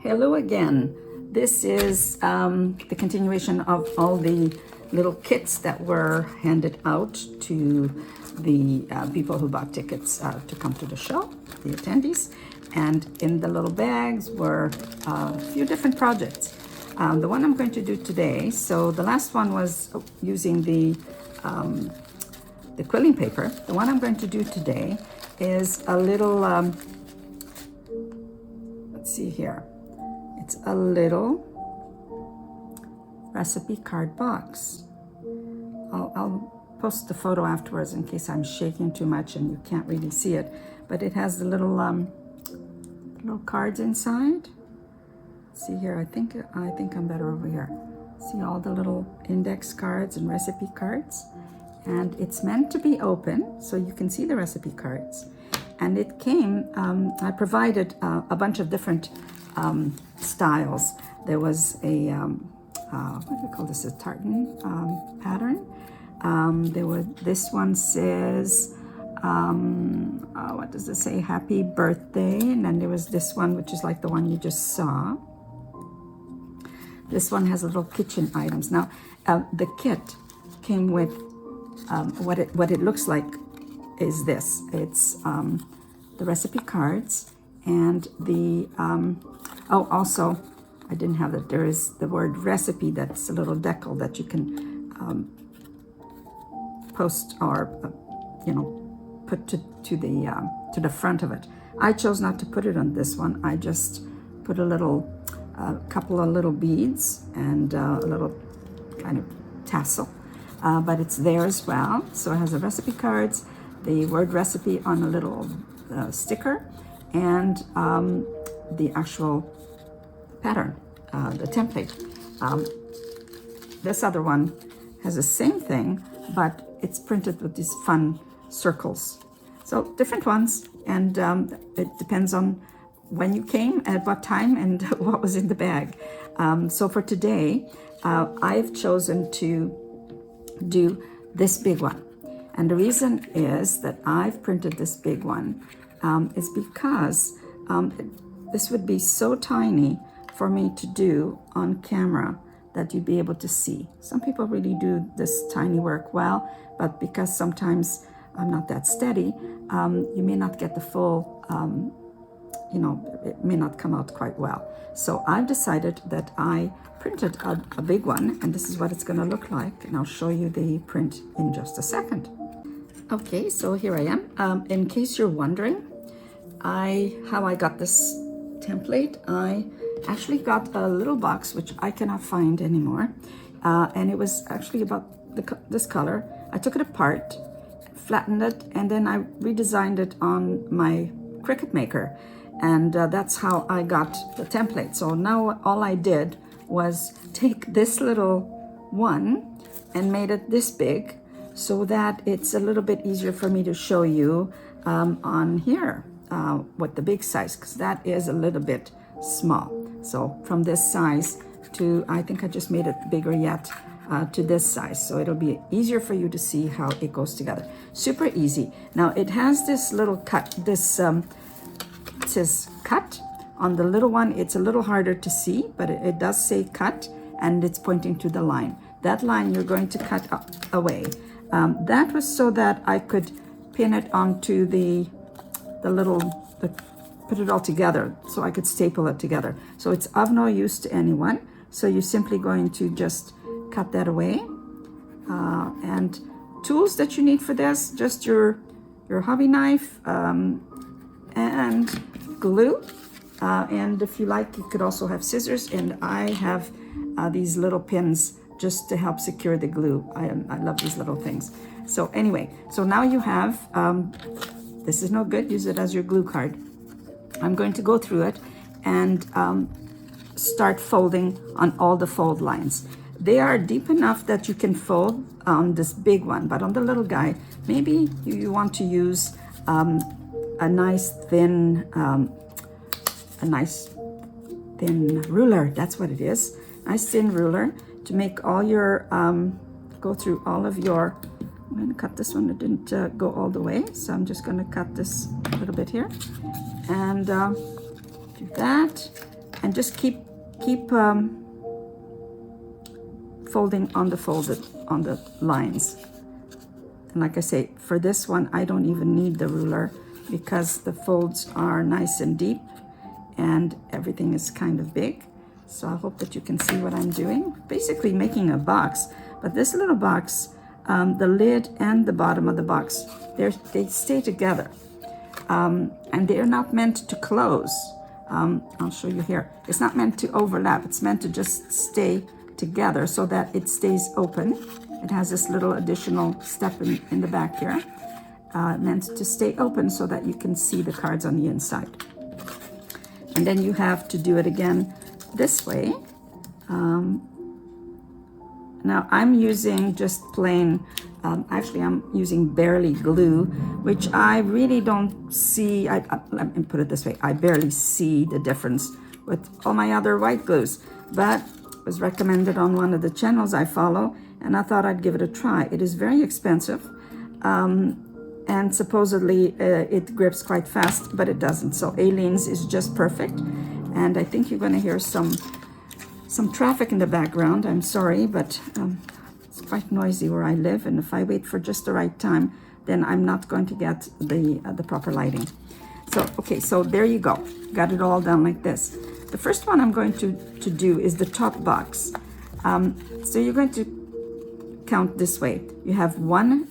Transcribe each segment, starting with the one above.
Hello again. This is the continuation of all the little kits that were handed out to the people who bought tickets to come to the show, the attendees. And in the little bags were a few different projects. The one I'm going to do today, so the last one was using the quilling paper. The one I'm going to do today is a little, let's see here. It's a little recipe card box. I'll post the photo afterwards in case I'm shaking too much and you can't really see it. But it has the little cards inside. See here, I think I'm better over here. See all the little index cards and recipe cards. And it's meant to be open so you can see the recipe cards. And it came, I provided a bunch of different styles. There was a, what do we call this, a tartan pattern. This one says, what does it say? Happy birthday. And then there was this one, which is like the one you just saw. This one has little kitchen items. Now, the kit came with, what it looks like is this. It's the recipe cards and the, also, I didn't have that. There is the word recipe, that's a little decal that you can post or, put to the front of it. I chose not to put it on this one. I just put a couple of little beads and a little kind of tassel, but it's there as well. So it has the recipe cards, the word recipe on a little sticker, and the actual pattern, the template. This other one has the same thing, but it's printed with these fun circles. So different ones, and it depends on when you came, at what time, and what was in the bag. So for today, I've chosen to do this big one. And the reason is that I've printed this big one is because this would be so tiny for me to do on camera that you'd be able to see. Some people really do this tiny work well, but because sometimes I'm not that steady, you may not get the full, it may not come out quite well. So I've decided that I printed a big one, and this is what it's going to look like. And I'll show you the print in just a second. Okay, so here I am. In case you're wondering how I got this template, I actually got a little box which I cannot find anymore, and it was actually about this color. I took it apart, flattened it, and then I redesigned it on my Cricut Maker, and that's how I got the template. So now all I did was take this little one and made it this big, so that it's a little bit easier for me to show you on here with the big size, because that is a little bit small. So from this size to, I think I just made it bigger yet, to this size. So it'll be easier for you to see how it goes together. Super easy. Now it has this little cut, it says cut. On the little one, it's a little harder to see, but it does say cut, and it's pointing to the line. That line you're going to cut away. That was so that I could pin it onto the put it all together, so I could staple it together. So it's of no use to anyone. So you're simply going to just cut that away. And tools that you need for this, just your hobby knife and glue. And if you like, you could also have scissors. And I have these little pins just to help secure the glue. I love these little things. So anyway, so now you have, this is no good, use it as your glue card. I'm going to go through it and start folding on all the fold lines. They are deep enough that you can fold on this big one, but on the little guy, maybe you want to use a nice thin ruler. That's what it is. Nice thin ruler to make all your, go through all of your, I'm going to cut this one. It didn't go all the way, so I'm just going to cut this a little bit here and do that. and just keep folding on the lines. And like I say, for this one, I don't even need the ruler because the folds are nice and deep and everything is kind of big. So I hope that you can see what I'm doing. Basically making a box, but this little box, the lid and the bottom of the box, they stay together. And they're not meant to close. I'll show you here. It's not meant to overlap. It's meant to just stay together so that it stays open. It has this little additional step in the back here, meant to stay open so that you can see the cards on the inside. And then you have to do it again this way. Now I'm using just plain, actually I'm using barely glue, which I really don't see, let me put it this way, I barely see the difference with all my other white glues, but it was recommended on one of the channels I follow, and I thought I'd give it a try. It is very expensive, and supposedly it grips quite fast, but it doesn't. So Aleene's is just perfect, and I think you're going to hear some traffic in the background. I'm sorry, but it's quite noisy where I live, and if I wait for just the right time, then I'm not going to get the proper lighting. So, okay, so there you go. Got it all done like this. The first one I'm going to do is the top box. So you're going to count this way. You have one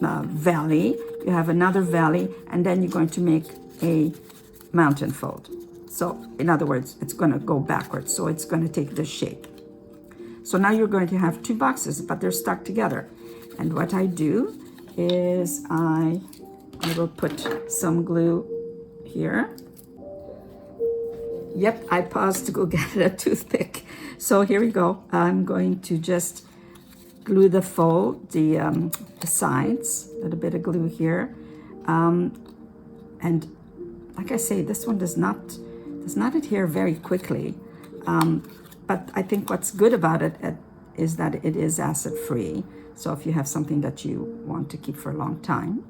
valley, you have another valley, and then you're going to make a mountain fold. So in other words, it's going to go backwards. So it's going to take this shape. So now you're going to have two boxes, but they're stuck together. And what I do is I will put some glue here. Yep, I paused to go get a toothpick. So here we go. I'm going to just glue the fold, the sides, a little bit of glue here. And like I say, this one does not adhere very quickly. But I think what's good about it is that it is acid free. So if you have something that you want to keep for a long time,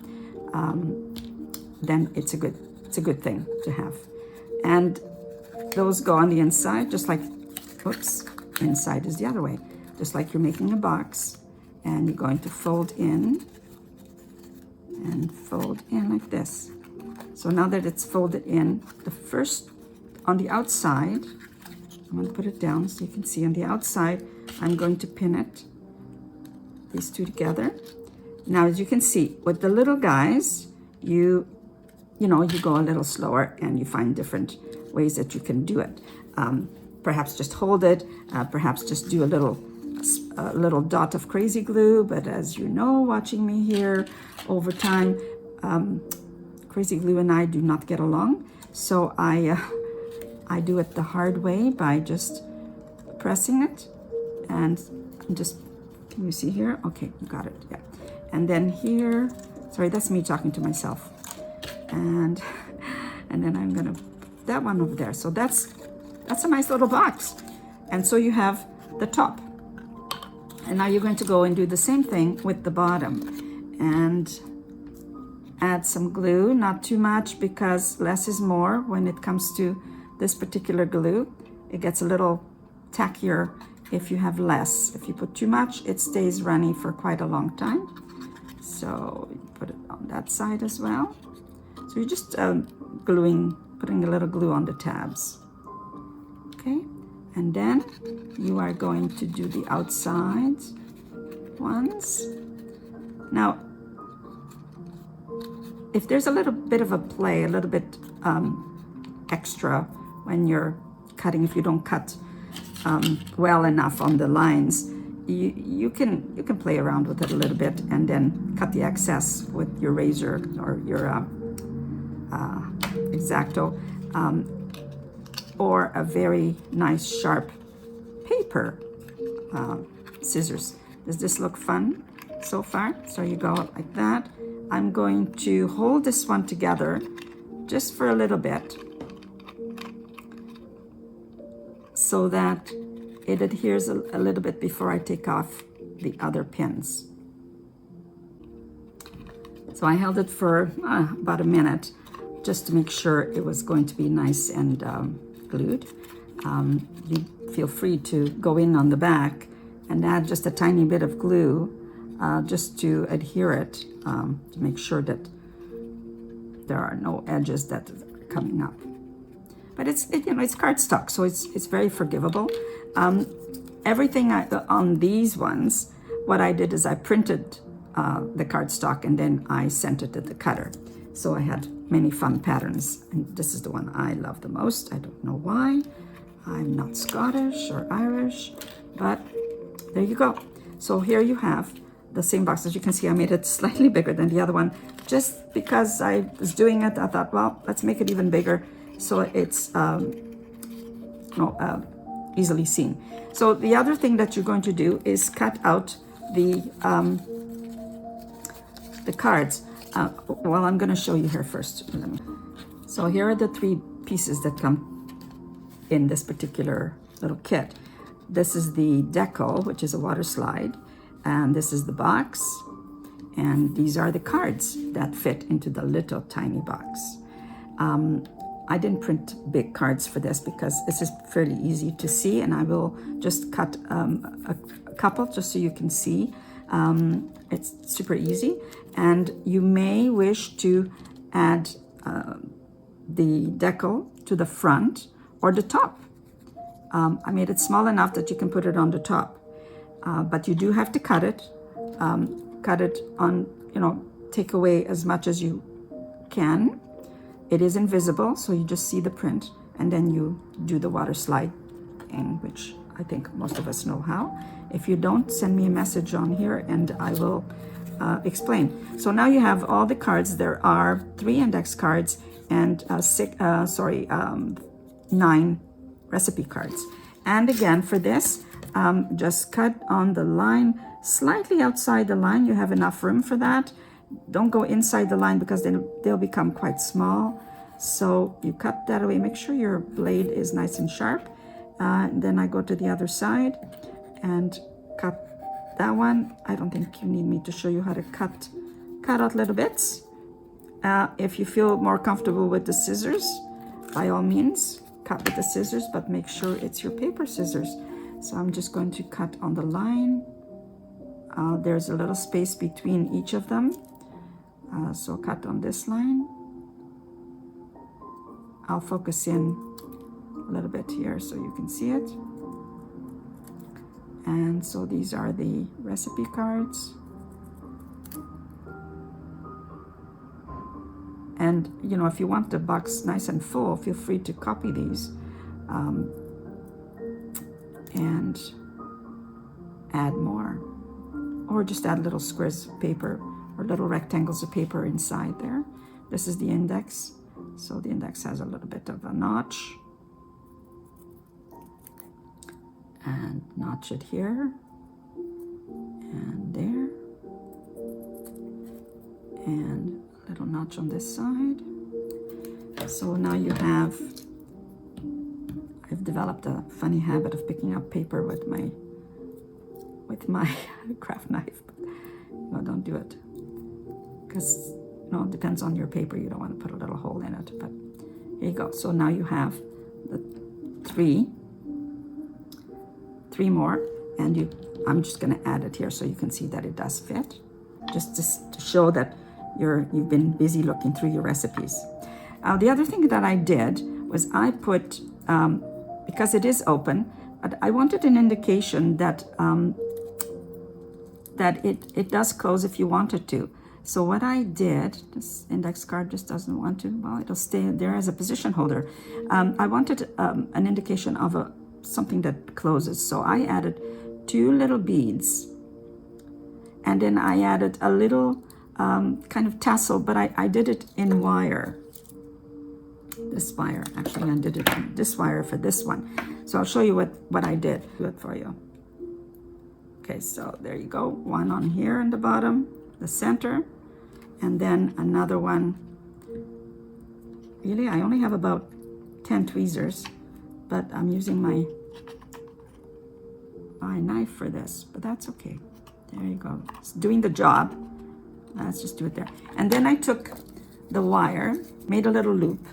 then it's a good thing to have. And those go on the inside, just like, oops, inside is the other way. Just like you're making a box, and you're going to fold in and fold in like this. So now that it's folded in, the first, on the outside, I'm going to put it down so you can see on the outside, I'm going to pin it, these two together. Now, as you can see, with the little guys, you go a little slower and you find different ways that you can do it. Perhaps just hold it, perhaps just do a little dot of crazy glue, but as you know, watching me here over time, crazy glue and I do not get along. So I do it the hard way by just pressing it and just, can you see here? Okay, you got it, yeah. And then here, sorry, that's me talking to myself. And then I'm gonna put that one over there. So that's a nice little box. And so you have the top. And now you're going to go and do the same thing with the bottom. And add some glue, not too much because less is more when it comes to this particular glue. It gets a little tackier if you have less. If you put too much, it stays runny for quite a long time. So you put it on that side as well. So you're just putting a little glue on the tabs. Okay, and then you are going to do the outside ones. Now, if there's a little bit of a play, a little bit extra when you're cutting, if you don't cut well enough on the lines, you can play around with it a little bit and then cut the excess with your razor or your X-Acto, or a very nice sharp paper scissors. Does this look fun so far? So you go like that. I'm going to hold this one together just for a little bit so that it adheres a little bit before I take off the other pins. So I held it for about a minute just to make sure it was going to be nice and glued. You feel free to go in on the back and add just a tiny bit of glue just to adhere it, to make sure that there are no edges that are coming up. But it's cardstock, so it's very forgivable. Everything on these ones, what I did is I printed the cardstock and then I sent it to the cutter. So I had many fun patterns, and this is the one I love the most. I don't know why. I'm not Scottish or Irish, but there you go. So here you have the same box. As you can see, I made it slightly bigger than the other one, just because I was doing it. I thought, well, let's make it even bigger so it's easily seen. So the other thing that you're going to do is cut out the cards. Well, I'm going to show you here first. So here are the 3 pieces that come in this particular little kit. This is the decal, which is a water slide, and this is the box, and these are the cards that fit into the little tiny box. I didn't print big cards for this because this is fairly easy to see, and I will just cut a couple just so you can see. It's super easy, and you may wish to add the decal to the front or the top. I made it small enough that you can put it on the top, but you do have to cut it on, take away as much as you can. It is invisible, so you just see the print, and then you do the water slide thing, which I think most of us know how. If you don't, send me a message on here and I will explain. So now you have all the cards. There are 3 index cards and 9 recipe cards. And again, for this, just cut on the line, slightly outside the line. You have enough room for that. Don't go inside the line because then they'll become quite small. So you cut that away. Make sure your blade is nice and sharp. Then I go to the other side and cut that one. I don't think you need me to show you how to cut out little bits. If you feel more comfortable with the scissors, by all means, cut with the scissors, but make sure it's your paper scissors. So I'm just going to cut on the line. There's a little space between each of them. So cut on this line. I'll focus in a little bit here so you can see it. And so these are the recipe cards. And if you want the box nice and full, feel free to copy these and add more, or just add little squares of paper or little rectangles of paper inside there. This is the index, so the index has a little bit of a notch, and notch it here and there, and a little notch on this side. So now you have, I've developed a funny habit of picking up paper with my craft knife. No, don't do it, because it depends on your paper. You don't want to put a little hole in it, but here you go. So now you have the three more, and I'm just going to add it here so you can see that it does fit, just to show that you've been busy looking through your recipes. The other thing that I did was I put, because it is open, but I wanted an indication that it does close if you want it to. So what I did, this index card just doesn't want to, well, it'll stay there as a position holder. I wanted an indication of something that closes. So I added 2 little beads, and then I added a little kind of tassel, but I did it in wire. This wire, actually I did it in this wire for this one. So I'll show you what I did. Do it for you. Okay, so there you go. One on here in the bottom, the center, and then another one. Really, I only have about 10 tweezers, but I'm using my knife for this, but that's okay. There you go. It's doing the job. Let's just do it there. And then I took the wire, made a little loop,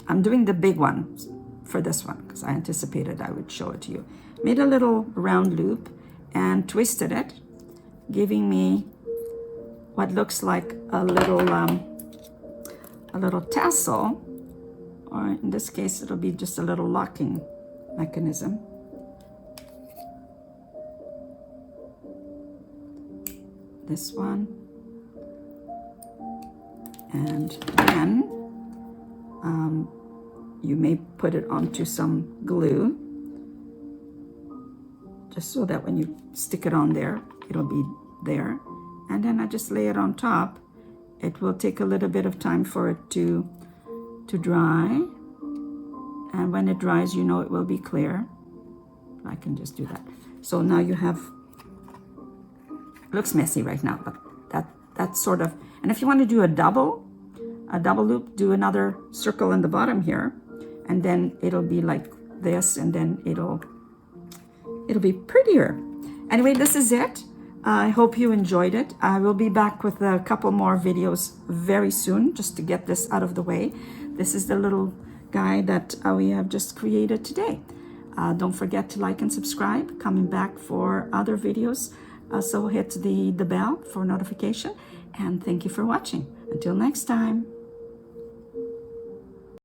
I'm doing the big one for this one because I anticipated I would show it to you. Made a little round loop and twisted it, giving me what looks like a little tassel, or in this case it'll be just a little locking mechanism. This one, and then you may put it onto some glue, just so that when you stick it on there, it'll be there. And then I just lay it on top. It will take a little bit of time for it to dry. And when it dries, you know it will be clear. I can just do that. So now you have, it looks messy right now, but that's sort of, and if you want to do a double loop, do another circle in the bottom here, and then it'll be like this, and then it'll be prettier. Anyway, this is it. I hope you enjoyed it. I will be back with a couple more videos very soon, just to get this out of the way. This is the little guy that we have just created today. Don't forget to like and subscribe. Coming back for other videos. So hit the bell for notification. And thank you for watching. Until next time.